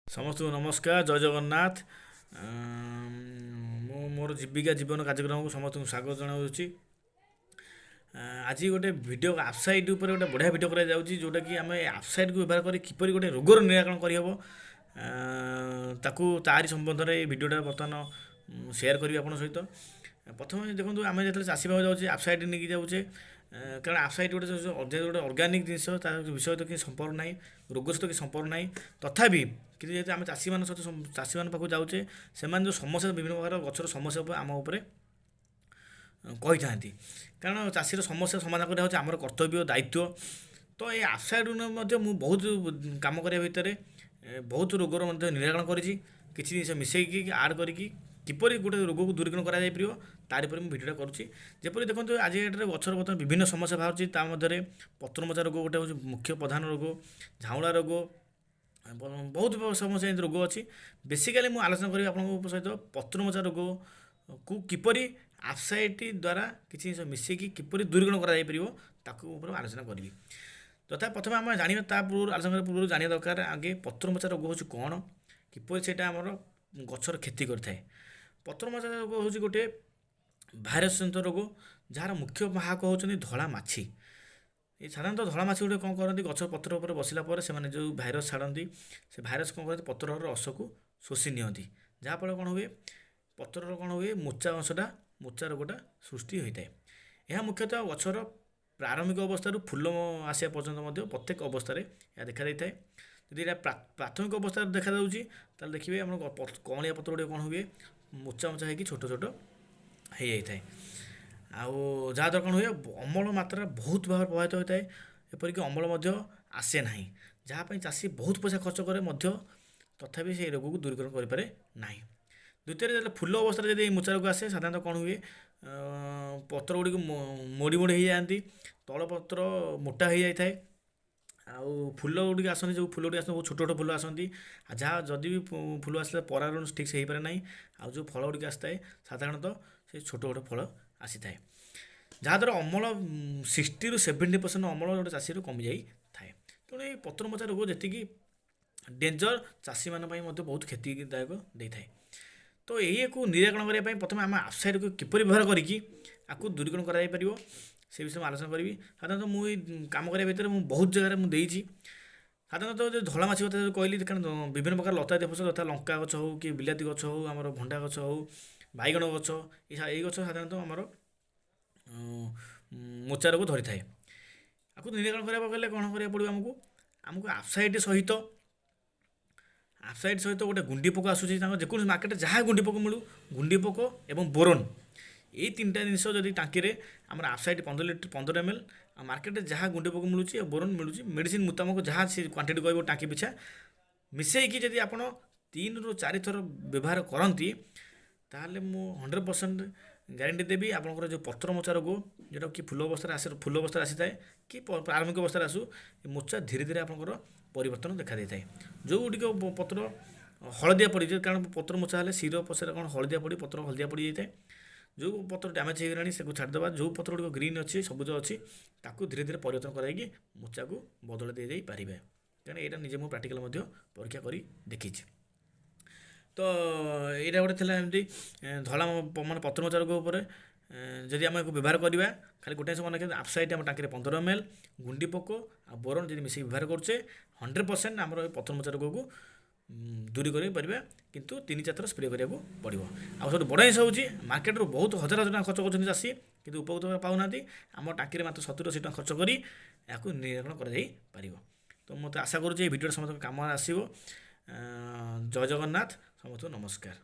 ସମସ୍ତଙ୍କୁ ନମସ୍କାର, ଜୟ ଜଗନ୍ନାଥ। ମୁଁ ମୋର ଜୀବିକା ଜୀବନ କାର୍ଯ୍ୟକ୍ରମକୁ ସମସ୍ତଙ୍କୁ ସ୍ୱାଗତ ଜଣାଉଛି। ଆଜି ଗୋଟେ ଭିଡ଼ିଓ ଆପ୍ସାଇଟ୍ ଉପରେ ଗୋଟେ ବଢ଼ିଆ ଭିଡ଼ିଓ କରାଯାଉଛି, ଯେଉଁଟାକି ଆମେ ଆପ୍ସାଇଟ୍କୁ ବ୍ୟବହାର କରି କିପରି ଗୋଟେ ରୋଗର ନିରାକରଣ କରିହେବ, ତାକୁ ତାରି ସମ୍ବନ୍ଧରେ এই ଭିଡ଼ିଓଟା ବର୍ତ୍ତମାନ ସେୟାର କରିବି ଆପଣଙ୍କ ସହିତ। ପ୍ରଥମେ ଦେଖନ୍ତୁ, ଆମେ ଯେତେବେଳେ ଚାଷୀ ଭାଇ ଯାଉଛେ ଆପ୍ସାଇଟ୍ ନେଇକି ଯାଉଛେ, କାରଣ ଆପ୍ସାଇଟ୍ ଗୋଟେ ଗୋଟେ ଅର୍ଗାନିକ୍ ଜିନିଷ, ତା ବିଷୟ ସହିତ କିଛି ସମ୍ପର୍କ ନାହିଁ, ରୋଗ ସହିତ କିଛି ସମ୍ପର୍କ ନାହିଁ। ତଥାପି କିନ୍ତୁ ଯେହେତୁ ଆମେ ଚାଷୀମାନଙ୍କ ସହିତ ଚାଷୀମାନଙ୍କ ପାଖକୁ ଯାଉଛେ, ସେମାନେ ଯେଉଁ ସମସ୍ୟା ବିଭିନ୍ନ ପ୍ରକାର ଗଛର ସମସ୍ୟା ଉପରେ ଆମ ଉପରେ କହିଥାନ୍ତି, କାରଣ ଚାଷୀର ସମସ୍ୟା ସମାଧାନ କରିବା ହେଉଛି ଆମର କର୍ତ୍ତବ୍ୟ ଦାୟିତ୍ୱ। ତ ଏଇ ଆପ୍ସାଇଟ୍ ମଧ୍ୟ ମୁଁ ବହୁତ କାମ କରିବା ଭିତରେ ବହୁତ ରୋଗର ମଧ୍ୟ ନିରାକରଣ କରିଛି, କିଛି ଜିନିଷ ମିଶାଇକି ଆଡ଼୍ କରିକି କିପରି ଗୋଟେ ରୋଗକୁ ଦୂରୀକରଣ କରାଯାଇପାରିବ ତାରି ଉପରେ ମୁଁ ଭିଡ଼ିଓଟା କରୁଛି। ଯେପରି ଦେଖନ୍ତୁ, ଆଜି ଡେଟ୍ରେ ଗଛର ବର୍ତ୍ତମାନ ବିଭିନ୍ନ ସମସ୍ୟା ବାହାରୁଛି, ତା ମଧ୍ୟରେ ପତ୍ରମୋଚା ରୋଗ ଗୋଟେ ହେଉଛି ମୁଖ୍ୟ ପ୍ରଧାନ ରୋଗ, ଝାଉଁଳା ରୋଗ, ବହୁତ ସମସ୍ୟା ଏମିତି ରୋଗ ଅଛି। ବେସିକାଲି ମୁଁ ଆଲୋଚନା କରିବି ଆପଣଙ୍କ ସହିତ ପତ୍ରମୋଚା ରୋଗକୁ କିପରି ଆପ୍ସାଇଟ୍ ଦ୍ୱାରା କିଛି ଜିନିଷ ମିଶାଇକି କିପରି ଦୂରୀକରଣ କରାଯାଇପାରିବ ତାକୁ ଉପରେ ଆଲୋଚନା କରିବି। ତଥା ପ୍ରଥମେ ଆମେ ଜାଣିବା, ତା ପୂର୍ବରୁ ଆଲୋଚନା କରିବା ପୂର୍ବରୁ ଜାଣିବା ଦରକାର ଆଗେ ପତ୍ରମୋଚା ରୋଗ ହେଉଛି କ'ଣ, କିପରି ସେଇଟା ଆମର ଗଛର କ୍ଷତି କରିଥାଏ। ପତ୍ରମୋଚା ରୋଗ ହେଉଛି ଗୋଟିଏ ଭାଇରସ୍ ଜନିତ ରୋଗ, ଯାହାର ମୁଖ୍ୟ ବାହକ ହେଉଛନ୍ତି ଧଳା ମାଛି। এই ସାଧାରଣତଃ ଧଳା ମାଛି ଗୁଡ଼ିକ କ'ଣ କରନ୍ତି, ଗଛ ପତ୍ର ଉପରେ ବସିଲା ପରେ ସେମାନେ ଯେଉଁ ଭାଇରସ୍ ଛାଡ଼ନ୍ତି, ସେ ଭାଇରସ୍ କ'ଣ କରନ୍ତି, ପତ୍ରର ରସକୁ ଶୋଷି ନିଅନ୍ତି। ଯାହାଫଳରେ କ'ଣ ହୁଏ, ପତ୍ରର କ'ଣ ହୁଏ, ମୋଚା ରୋଗଟା ସୃଷ୍ଟି ହୋଇଥାଏ। ଏହା ମୁଖ୍ୟତଃ ଗଛର ପ୍ରାରମ୍ଭିକ ଅବସ୍ଥାରୁ ଫୁଲ ଆସିବା ପର୍ଯ୍ୟନ୍ତ ମଧ୍ୟ ପ୍ରତ୍ୟେକ ଅବସ୍ଥାରେ ଏହା ଦେଖାଯାଇଥାଏ। ଯଦି ଏହା ପ୍ରାଥମିକ ଅବସ୍ଥାରେ ଦେଖାଯାଉଛି, ତାହେଲେ ଦେଖିବେ ଆମର କଅଁଳିଆ ପତ୍ର ଗୁଡ଼ିକ କ'ଣ ହୁଏ, ମୋଚା ହେଇକି ଛୋଟ ଛୋଟ ହେଇଯାଇଥାଏ। ଆଉ ଯାହାଦ୍ୱାରା କ'ଣ ହୁଏ, ଅମଳ ମାତ୍ରା ବହୁତ ଭାବରେ ପ୍ରଭାବିତ ହୋଇଥାଏ। ଏପରିକି ଅମଳ ମଧ୍ୟ ଆସେ ନାହିଁ, ଯାହା ପାଇଁ ଚାଷୀ ବହୁତ ପଇସା ଖର୍ଚ୍ଚ କରେ ମଧ୍ୟ ତଥାପି ସେହି ରୋଗକୁ ଦୂରୀକରଣ କରିପାରେ ନାହିଁ। ଦ୍ୱିତୀୟରେ, ଯେତେବେଳେ ଫୁଲ ଅବସ୍ଥାରେ ଯଦି ମୋଚା ରୋଗ ଆସେ, ସାଧାରଣତଃ କ'ଣ ହୁଏ, ପତ୍ର ଗୁଡ଼ିକୁ ମୋଡ଼ି ହେଇଯାଆନ୍ତି, ତଳ ପତ୍ର ମୋଟା ହେଇଯାଇଥାଏ। ଆଉ ଫୁଲ ଗୁଡ଼ିକ ଆସନ୍ତି, ଯେଉଁ ଫୁଲ ଗୁଡ଼ିକ ଆସନ୍ତି ବହୁତ ଛୋଟ ଛୋଟ ଫୁଲ ଆସନ୍ତି। ଆଉ ଯାହା ଯଦି ବି ଫୁଲ ଆସିଲେ ପରାଗଣ ଠିକ୍ ସେ ହେଇପାରେ ନାହିଁ। ଆଉ ଯେଉଁ ଫଳ ଗୁଡ଼ିକ ଆସିଥାଏ, ସାଧାରଣତଃ ସେ ଛୋଟ ଛୋଟ ଫଳ ଆସିଥାଏ, ଯାହାଦ୍ୱାରା ଅମଳ 60-70% ଅମଳ ଗୋଟେ ଚାଷୀରୁ କମିଯାଇଥାଏ। ତେଣୁ এই ପତ୍ରମୋଚା ରୋଗ ଯେତିକି ଡେଞ୍ଜର, ଚାଷୀମାନଙ୍କ ପାଇଁ ମଧ୍ୟ ବହୁତ କ୍ଷତିଦାୟକ ଦେଇଥାଏ। ତ ଏହାକୁ ନିରାକରଣ କରିବା ପାଇଁ ପ୍ରଥମେ ଆମେ ଆପ୍ସାଇଟ୍କୁ କିପରି ବ୍ୟବହାର କରିକି ଆକୁ ଦୂରୀକରଣ କରାଯାଇପାରିବ ସେ ବିଷୟରେ ମୁଁ ଆଲୋଚନା କରିବି। ସାଧାରଣତଃ ମୁଁ ଏଇ କାମ କରିବା ଭିତରେ ମୁଁ ବହୁତ ଜାଗାରେ ମୁଁ ଦେଇଛି। ସାଧାରଣତଃ ଯେଉଁ ଧଳା ମାଛି କଥା ଯେଉଁ କହିଲି, କାରଣ ବିଭିନ୍ନ ପ୍ରକାର ଲତା ଜାତୀୟ ଫସଲ, ଯଥା ଲଙ୍କା ଗଛ ହେଉ କି ବିଲାତି ଗଛ ହେଉ, ଆମର ଭଣ୍ଡା ଗଛ ହେଉ, ବାଇଗଣ ଗଛ, ଏଇ ଗଛ ସାଧାରଣତଃ ଆମର ମୋଚା ରୋଗ ଧରିଥାଏ। ଆକୁ ନିରାକରଣ କରିବାକୁ ଗଲେ କ'ଣ କରିବାକୁ ପଡ଼ିବ, ଆମକୁ ଆପ୍ସାଇଟ୍ ସହିତ ଗୋଟେ ଗୁଣ୍ଡି ପୋକ ଆସୁଛି, ତାଙ୍କ ଯେକୌଣସି ମାର୍କେଟରେ ଯାହା ଗୁଣ୍ଡି ପୋକ ମିଳୁ, ଗୁଣ୍ଡି ପୋକ ଏବଂ ବୋରନ୍, ଏଇ ତିନିଟା ଜିନିଷ ଯଦି ଟାଙ୍କିରେ ଆମର ଆପ୍ସାଇଟ୍ 15 ml, ଆଉ ମାର୍କେଟରେ ଯାହା ଗୁଣ୍ଡି ପୋକ ମିଳୁଛି ଆଉ ବୋରନ୍ ମିଳୁଛି, ମେଡ଼ିସିନ ମୁତାବକ ଯାହା ସେ କ୍ୱାଣ୍ଟିଟି କହିବ ଟାଙ୍କି ପିଛା ମିଶାଇକି ଯଦି ଆପଣ 3ରୁ 4 ଥର ବ୍ୟବହାର କରନ୍ତି, ତାହେଲେ ମୁଁ 100% ଗ୍ୟାରେଣ୍ଟି ଦେବି ଆପଣଙ୍କର ଯେଉଁ ପତ୍ରମୋଚା ରୋଗ, ଯେଉଁଟାକି ଫୁଲ ଅବସ୍ଥାରେ ଆସିଥାଏ କି ପ୍ରାରମ୍ଭିକ ଅବସ୍ଥାରେ ଆସୁ, ଏ ମୋଚା ଧୀରେ ଧୀରେ ଆପଣଙ୍କର ପରିବର୍ତ୍ତନ ଦେଖାଦେଇଥାଏ। ଯେଉଁଗୁଡ଼ିକ ପତ୍ର ହଳଦିଆ ପଡ଼ିଯାଏ, କାରଣ ପତ୍ର ମୋଚା ହେଲେ ଶିର ପଶରେ କ'ଣ ହଳଦିଆ ପଡ଼ି ପତ୍ର ହଳଦିଆ ପଡ଼ିଯାଇଥାଏ। ଯେଉଁ ପତ୍ର ଡ୍ୟାମେଜ୍ ହେଇଗଲାଣି ସେକୁ ଛାଡ଼ିଦେବା, ଯେଉଁ ପତ୍ର ଗୁଡ଼ିକ ଗ୍ରୀନ୍ ଅଛି, ସବୁଜ ଅଛି, ତାକୁ ଧୀରେ ଧୀରେ ପରିବର୍ତ୍ତନ କରାଯାଇକି ମୋଚାକୁ ବଦଳାଇ ଦିଆଯାଇପାରିବେ। କାରଣ ଏଇଟା ନିଜେ ମୁଁ ପ୍ରାକ୍ଟିକାଲ ମଧ୍ୟ ପରୀକ୍ଷା କରି ଦେଖିଛି। ତ ଏଇଟା ଗୋଟେ ଥିଲା ଏମିତି ଧଳା ମାନେ ପତ୍ରମୋଚା ରୋଗ ଉପରେ ଯଦି ଆମେ ଏହାକୁ ବ୍ୟବହାର କରିବା, ଖାଲି ଗୋଟାଏ ସମୟ ରଖିବା, ଆପ୍ସାଇଟ୍ ଆମ ଟାଙ୍କିରେ 15 ml, ଗୁଣ୍ଡି ପୋକ ଆଉ ବୋରନ୍ ଯଦି ମିଶାଇକି ବ୍ୟବହାର କରୁଛେ, 100% ଆମର ଏ ପତ୍ରମୋଚା ରୋଗକୁ ଦୂରୀ କରିପାରିବା। କିନ୍ତୁ 3-4 ଥର ସ୍ପ୍ରେ କରିବାକୁ ପଡ଼ିବ। ଆଉ ସବୁଠୁ ବଡ଼ ଜିନିଷ ହେଉଛି, ମାର୍କେଟରୁ ବହୁତ ହଜାର ହଜାର ଟଙ୍କା ଖର୍ଚ୍ଚ କରୁଛନ୍ତି ଚାଷୀ, କିନ୍ତୁ ଉପକୃତ ପାଉନାହାନ୍ତି। ଆମ ଟାଙ୍କିରେ ମାତ୍ର 70-80 ଟଙ୍କା ଖର୍ଚ୍ଚ କରି ଏହାକୁ ନିରାକରଣ କରାଯାଇପାରିବ। ତ ମୋତେ ଆଶା କରୁଛି ଏହି ଭିଡ଼ିଓଟା ସମସ୍ତଙ୍କ କାମରେ ଆସିବ। ଜୟ ଜଗନ୍ନାଥ, ସମସ୍ତଙ୍କୁ ନମସ୍କାର।